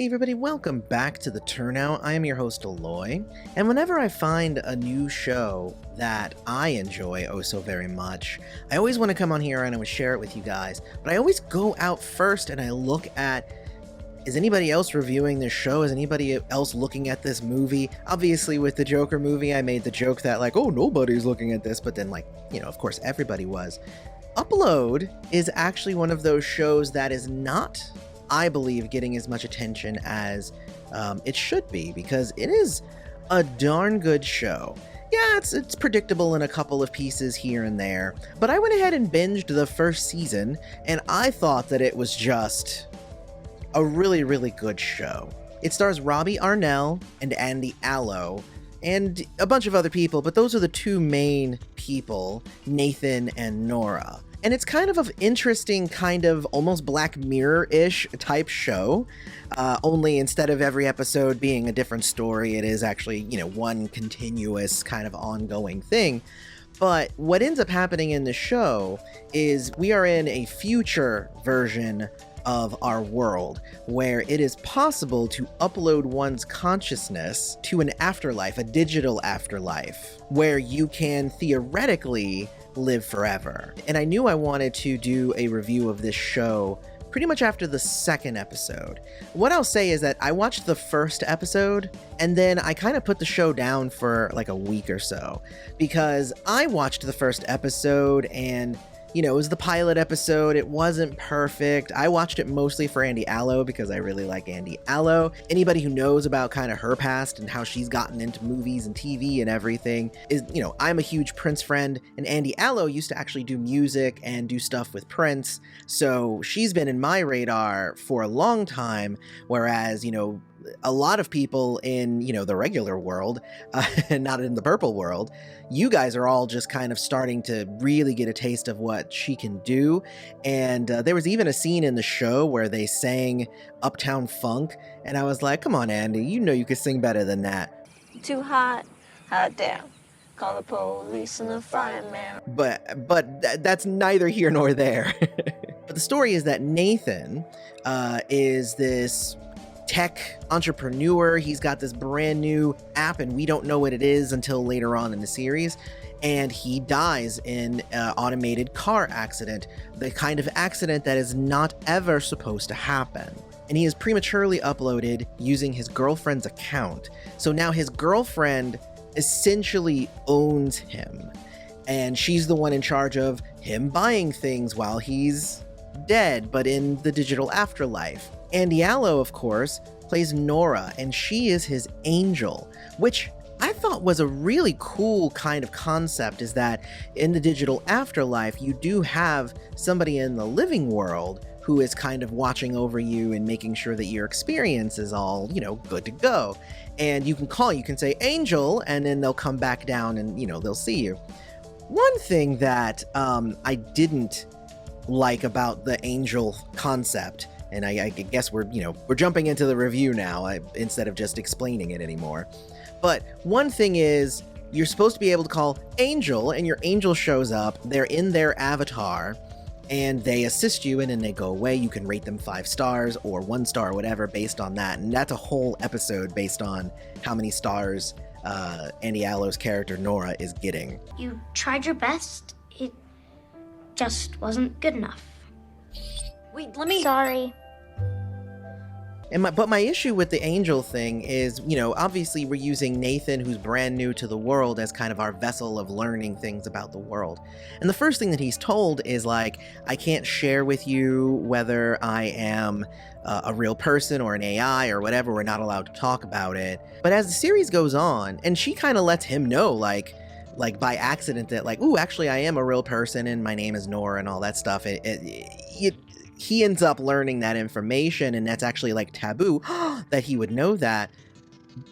Hey everybody, welcome back to the Turnout. I am your host Aloy, and whenever I find a new show that I enjoy oh so very much, I always want to come on here and I would share it with you guys, but I always go out first and I look at, is anybody else reviewing this show? Is anybody else looking at this movie? Obviously with the Joker movie, I made the joke that like, oh, nobody's looking at this, but then like, of course everybody was. Upload is actually one of those shows that is not, I believe, getting as much attention as it should be, because it is a darn good show. Yeah, it's predictable in a couple of pieces here and there, but I went ahead and binged the first season, and I thought that it was just a really, really good show. It stars Robbie Arnell and Andy Allo, and a bunch of other people, but those are the two main people, Nathan and Nora. And it's kind of an interesting, kind of almost Black Mirror-ish type show, only instead of every episode being a different story, it is actually, one continuous kind of ongoing thing. But what ends up happening in the show is we are in a future version of our world where it is possible to upload one's consciousness to an afterlife, a digital afterlife, where you can theoretically live forever. And I knew I wanted to do a review of this show pretty much after the second episode. What I'll say is that I watched the first episode and then I kind of put the show down for like a week or so, because I watched the first episode and it was the pilot episode. It wasn't perfect. I watched it mostly for Andy Allo because I really like Andy Allo. Anybody who knows about kind of her past and how she's gotten into movies and TV and everything is, I'm a huge Prince friend, and Andy Allo used to actually do music and do stuff with Prince. So she's been in my radar for a long time, whereas, a lot of people in, the regular world, and not in the purple world, you guys are all just kind of starting to really get a taste of what she can do. And there was even a scene in the show where they sang Uptown Funk, and I was like, come on, Andy, you could sing better than that. Too hot, hot damn. Call the police and the fireman. But that's neither here nor there. But the story is that Nathan is this tech entrepreneur. He's got this brand new app and we don't know what it is until later on in the series. And he dies in an automated car accident, the kind of accident that is not ever supposed to happen. And he is prematurely uploaded using his girlfriend's account. So now his girlfriend essentially owns him. And she's the one in charge of him buying things while he's dead, but in the digital afterlife. Andy Allo, of course, plays Nora, and she is his angel, which I thought was a really cool kind of concept, is that in the digital afterlife, you do have somebody in the living world who is kind of watching over you and making sure that your experience is all, good to go. And you can say angel, and then they'll come back down and, they'll see you. One thing that I didn't like about the angel concept, and I guess we're jumping into the review now instead of just explaining it anymore. But one thing is, you're supposed to be able to call angel, and your angel shows up, they're in their avatar, and they assist you, and then they go away. You can rate them 5 stars or 1 star or whatever based on that. And that's a whole episode based on how many stars Andy Allo's character Nora is getting. You tried your best. It just wasn't good enough. Wait, let me... Sorry. But my issue with the angel thing is, obviously we're using Nathan, who's brand new to the world, as kind of our vessel of learning things about the world. And the first thing that he's told is like, I can't share with you whether I am a real person or an AI or whatever. We're not allowed to talk about it. But as the series goes on, and she kind of lets him know, like by accident, that like, ooh, actually I am a real person and my name is Nora and all that stuff. He ends up learning that information, and that's actually like taboo that he would know that.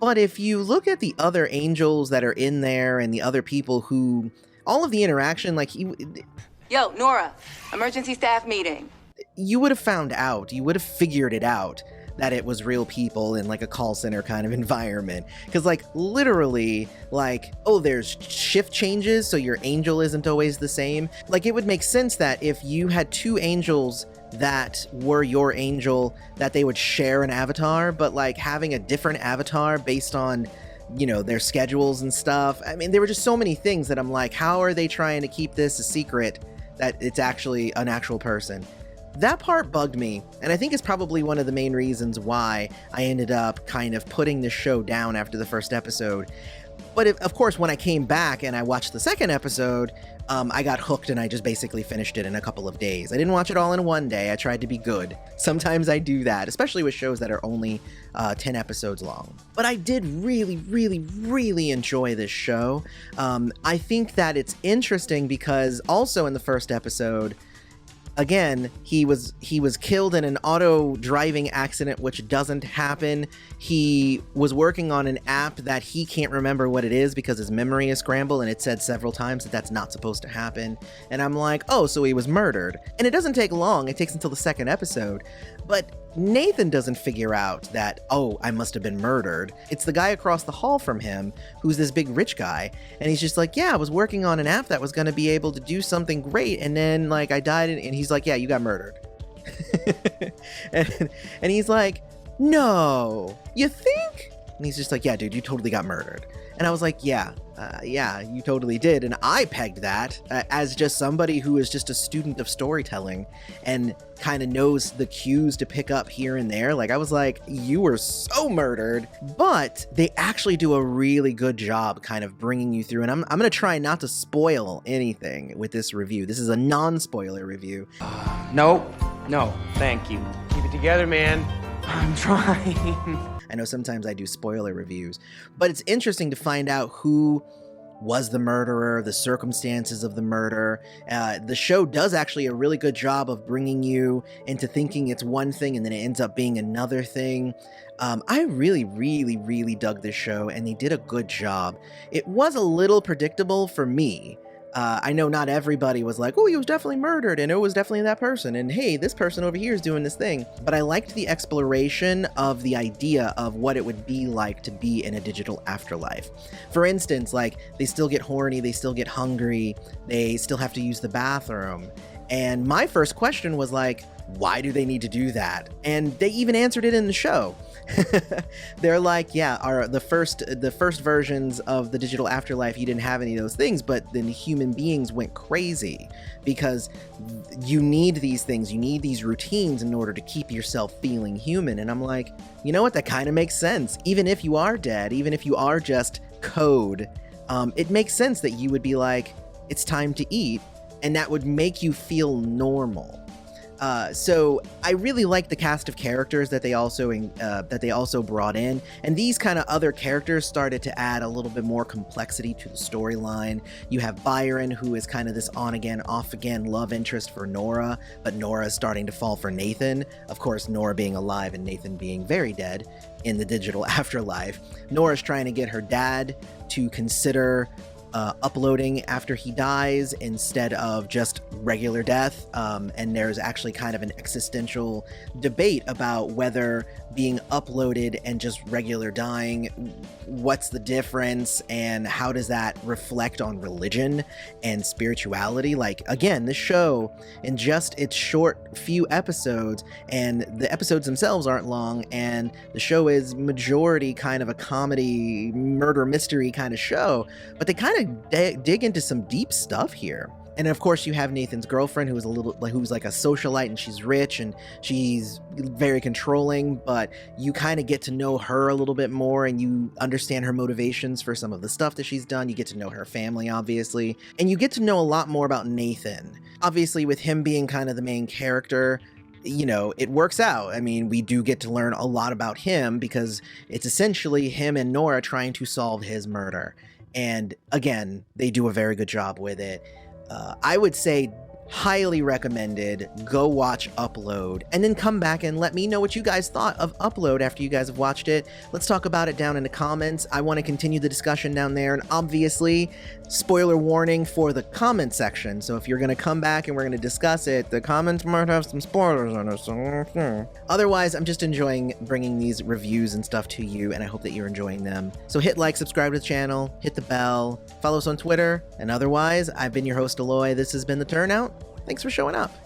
But if you look at the other angels that are in there and the other people who, all of the interaction, like Yo, Nora, emergency staff meeting. You would have found out, you would have figured it out that it was real people in like a call center kind of environment. Because like literally, like, oh, there's shift changes, so your angel isn't always the same. Like, it would make sense that if you had two angels that were your angel, that they would share an avatar, but like having a different avatar based on, you know, their schedules and stuff. I mean, there were just so many things that I'm like, how are they trying to keep this a secret that it's actually an actual person? That part bugged me, and I think it's probably one of the main reasons why I ended up kind of putting the show down after the first episode. But of course, when I came back and I watched the second episode, I got hooked and I just basically finished it in a couple of days. I didn't watch it all in one day. I tried to be good. Sometimes I do that, especially with shows that are only 10 episodes long. But I did really, really, really enjoy this show. I think that it's interesting because also in the first episode, again, he was killed in an auto driving accident, which doesn't happen. He was working on an app that he can't remember what it is because his memory is scrambled, and it said several times that that's not supposed to happen. And I'm like, oh, so he was murdered. And it doesn't take long. It takes until the second episode. But Nathan doesn't figure out that, oh, I must have been murdered. It's the guy across the hall from him who's this big rich guy. And he's just like, yeah, I was working on an app that was going to be able to do something great. And then like I died. And he's like, yeah, you got murdered. and he's like, no, you think? And he's just like, yeah, dude, you totally got murdered. And I was like, yeah, you totally did. And I pegged that as just somebody who is just a student of storytelling and kind of knows the cues to pick up here and there. Like, I was like, you were so murdered. But they actually do a really good job kind of bringing you through. And I'm going to try not to spoil anything with this review. This is a non-spoiler review. No, thank you. Keep it together, man. I'm trying. I know sometimes I do spoiler reviews, but it's interesting to find out who was the murderer, the circumstances of the murder. The show does actually a really good job of bringing you into thinking it's one thing and then it ends up being another thing. I really, really, really dug this show, and they did a good job. It was a little predictable for me. I know not everybody was like, oh, he was definitely murdered, and it was definitely that person, and hey, this person over here is doing this thing. But I liked the exploration of the idea of what it would be like to be in a digital afterlife. For instance, like, they still get horny, they still get hungry, they still have to use the bathroom. And my first question was like, why do they need to do that? And they even answered it in the show. They're like, yeah, the first versions of the digital afterlife, you didn't have any of those things, but then human beings went crazy because you need these things, you need these routines in order to keep yourself feeling human. And I'm like, you know what, that kind of makes sense. Even if you are dead, even if you are just code, it makes sense that you would be like, it's time to eat, and that would make you feel normal. So I really like the cast of characters that they also brought in, and these kind of other characters started to add a little bit more complexity to the storyline. You have Byron, who is kind of this on-again, off-again love interest for Nora, but Nora is starting to fall for Nathan. Of course, Nora being alive and Nathan being very dead in the digital afterlife. Nora's trying to get her dad to consider uploading after he dies instead of just regular death. And there's actually kind of an existential debate about whether being uploaded and just regular dying, what's the difference and how does that reflect on religion and spirituality? Like, again, this show in just its short few episodes, and the episodes themselves aren't long, and the show is majority kind of a comedy murder mystery kind of show, but they kind of dig into some deep stuff here. And of course, you have Nathan's girlfriend, who's like a socialite, and she's rich and she's very controlling, but you kind of get to know her a little bit more and you understand her motivations for some of the stuff that she's done. You get to know her family, obviously, and you get to know a lot more about Nathan. Obviously, with him being kind of the main character, you know, it works out. I mean, we do get to learn a lot about him because it's essentially him and Nora trying to solve his murder. And again, they do a very good job with it. I would say highly recommended. Go watch Upload, and then come back and let me know what you guys thought of Upload after you guys have watched it. Let's talk about it down in the comments. I want to continue the discussion down there, and obviously, spoiler warning for the comment section. So if you're going to come back and we're going to discuss it, the comments might have some spoilers on it. So otherwise, I'm just enjoying bringing these reviews and stuff to you, and I hope that you're enjoying them. So hit like, subscribe to the channel, hit the bell, follow us on Twitter, and otherwise, I've been your host, Aloy. This has been The Turnout. Thanks for showing up.